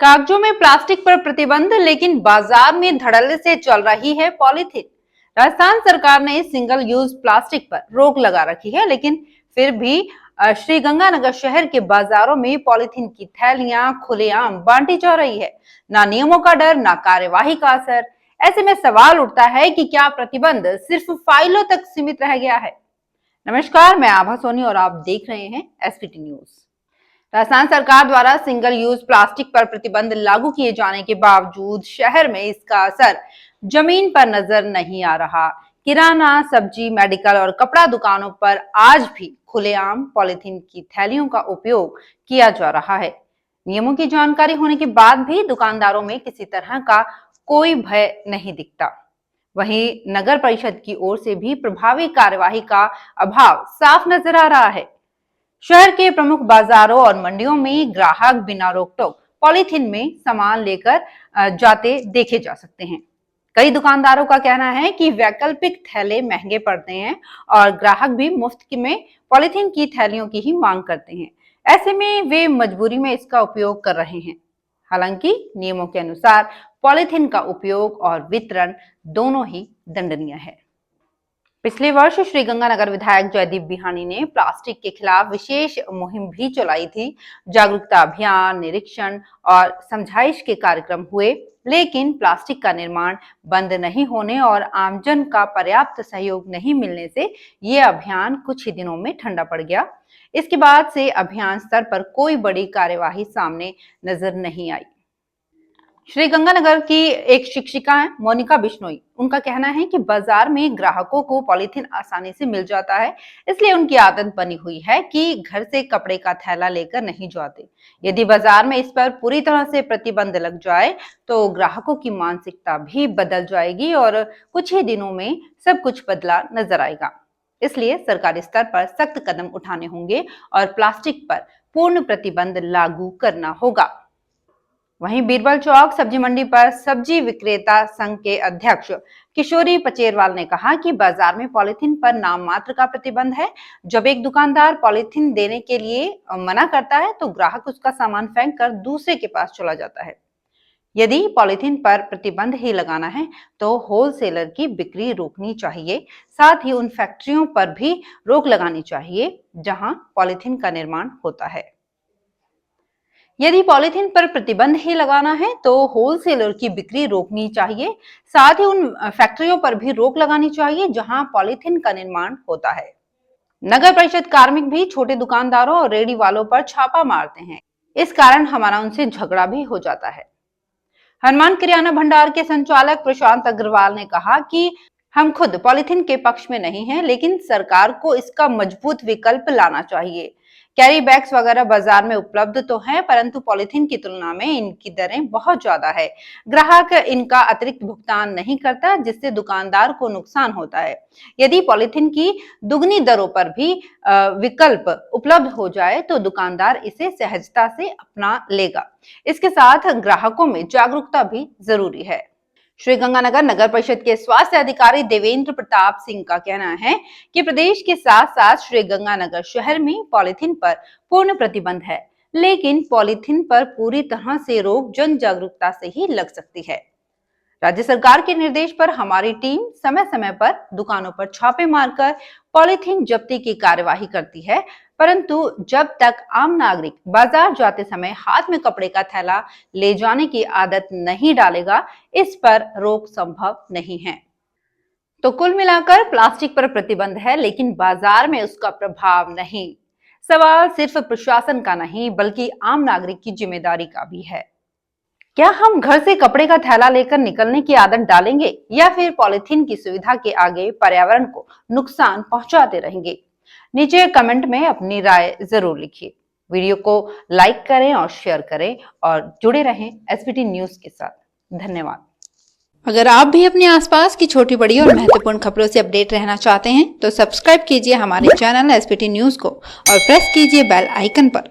कागजों में प्लास्टिक पर प्रतिबंध, लेकिन बाजार में धड़ल्ले से चल रही है पॉलीथीन। राजस्थान सरकार ने सिंगल यूज प्लास्टिक पर रोक लगा रखी है, लेकिन फिर भी श्रीगंगानगर शहर के बाजारों में पॉलीथीन की थैलियां खुलेआम बांटी जा रही है। ना नियमों का डर, ना कार्यवाही का असर। ऐसे में सवाल उठता है कि क्या प्रतिबंध सिर्फ फाइलों तक सीमित रह गया है। नमस्कार, मैं आभा सोनी और आप देख रहे हैं एसपीटी न्यूज। राजस्थान सरकार द्वारा सिंगल यूज प्लास्टिक पर प्रतिबंध लागू किए जाने के बावजूद शहर में इसका असर जमीन पर नजर नहीं आ रहा। किराना, सब्जी, मेडिकल और कपड़ा दुकानों पर आज भी खुलेआम पॉलीथीन की थैलियों का उपयोग किया जा रहा है। नियमों की जानकारी होने के बाद भी दुकानदारों में किसी तरह का कोई भय नहीं दिखता। वहीं नगर परिषद की ओर से भी प्रभावी कार्यवाही का अभाव साफ नजर आ रहा है। शहर के प्रमुख बाजारों और मंडियों में ग्राहक बिना रोक टोक पॉलीथीन में सामान लेकर जाते देखे जा सकते हैं। कई दुकानदारों का कहना है कि वैकल्पिक थैले महंगे पड़ते हैं और ग्राहक भी मुफ्त में पॉलीथीन की थैलियों की ही मांग करते हैं। ऐसे में वे मजबूरी में इसका उपयोग कर रहे हैं। हालांकि नियमों के अनुसार पॉलीथीन का उपयोग और वितरण दोनों ही दंडनीय है। पिछले वर्ष श्रीगंगानगर विधायक जयदीप बिहानी ने प्लास्टिक के खिलाफ विशेष मुहिम भी चलाई थी। जागरूकता अभियान, निरीक्षण और समझाइश के कार्यक्रम हुए, लेकिन प्लास्टिक का निर्माण बंद नहीं होने और आमजन का पर्याप्त सहयोग नहीं मिलने से ये अभियान कुछ ही दिनों में ठंडा पड़ गया। इसके बाद से अभियान स्तर पर कोई बड़ी कार्यवाही सामने नजर नहीं आई। श्रीगंगानगर की एक शिक्षिका है मोनिका बिश्नोई। उनका कहना है कि बाजार में ग्राहकों को पॉलीथीन आसानी से मिल जाता है, इसलिए उनकी आदत बनी हुई है कि घर से कपड़े का थैला लेकर नहीं जाते। यदि बाजार में इस पर पूरी तरह से प्रतिबंध लग जाए तो ग्राहकों की मानसिकता भी बदल जाएगी और कुछ ही दिनों में सब कुछ बदला नजर आएगा। इसलिए सरकारी स्तर पर सख्त कदम उठाने होंगे और प्लास्टिक पर पूर्ण प्रतिबंध लागू करना होगा। वहीं बीरबल चौक सब्जी मंडी पर सब्जी विक्रेता संघ के अध्यक्ष किशोरी पचेरवाल ने कहा कि बाजार में पॉलीथीन पर नाम मात्र का प्रतिबंध है। जब एक दुकानदार पॉलीथीन देने के लिए मना करता है तो ग्राहक उसका सामान फेंक कर दूसरे के पास चला जाता है। यदि पॉलीथीन पर प्रतिबंध ही लगाना है तो होलसेलर की बिक्री रोकनी चाहिए। साथ ही उन फैक्ट्रियों पर भी रोक लगानी चाहिए जहां पॉलीथीन का निर्माण होता है। यदि पॉलीथीन पर प्रतिबंध ही लगाना है तो होलसेलर की बिक्री रोकनी चाहिए। साथ ही उन फैक्ट्रियों पर भी रोक लगानी चाहिए जहां पॉलीथीन का निर्माण होता है। नगर परिषद कार्मिक भी छोटे दुकानदारों और रेडी वालों पर छापा मारते हैं। इस कारण हमारा उनसे झगड़ा भी हो जाता है। हनुमान किराना भंडार के संचालक प्रशांत अग्रवाल ने कहा कि हम खुद पॉलीथीन के पक्ष में नहीं हैं, लेकिन सरकार को इसका मजबूत विकल्प लाना चाहिए। कैरी बैग्स वगैरह बाजार में उपलब्ध तो हैं, परंतु पॉलीथीन की तुलना में इनकी दरें बहुत ज्यादा है। ग्राहक इनका अतिरिक्त भुगतान नहीं करता, जिससे दुकानदार को नुकसान होता है। यदि पॉलीथीन की दुगनी दरों पर भी विकल्प उपलब्ध हो जाए तो दुकानदार इसे सहजता से अपना लेगा। इसके साथ ग्राहकों में जागरूकता भी जरूरी है। श्रीगंगानगर नगर परिषद के स्वास्थ्य अधिकारी देवेंद्र प्रताप सिंह का कहना है कि प्रदेश के साथ साथ श्रीगंगानगर शहर में पॉलीथीन पर पूर्ण प्रतिबंध है, लेकिन पॉलीथीन पर पूरी तरह से रोक जन जागरूकता से ही लग सकती है। राज्य सरकार के निर्देश पर हमारी टीम समय समय पर दुकानों पर छापे मारकर पॉलीथीन जब्ती की कार्यवाही करती है, परंतु जब तक आम नागरिक बाजार जाते समय हाथ में कपड़े का थैला ले जाने की आदत नहीं डालेगा, इस पर रोक संभव नहीं है। तो कुल मिलाकर प्लास्टिक पर प्रतिबंध है, लेकिन बाजार में उसका प्रभाव नहीं। सवाल सिर्फ प्रशासन का नहीं बल्कि आम नागरिक की जिम्मेदारी का भी है। क्या हम घर से कपड़े का थैला लेकर निकलने की आदत डालेंगे या फिर पॉलीथीन की सुविधा के आगे पर्यावरण को नुकसान पहुंचाते रहेंगे? नीचे कमेंट में अपनी राय जरूर लिखिए। वीडियो को लाइक करें और शेयर करें और जुड़े रहें एसपीटी न्यूज के साथ। धन्यवाद। अगर आप भी अपने आसपास की छोटी बड़ी और महत्वपूर्ण खबरों से अपडेट रहना चाहते हैं तो सब्सक्राइब कीजिए हमारे चैनल एसपीटी न्यूज को और प्रेस कीजिए बेल आइकन पर।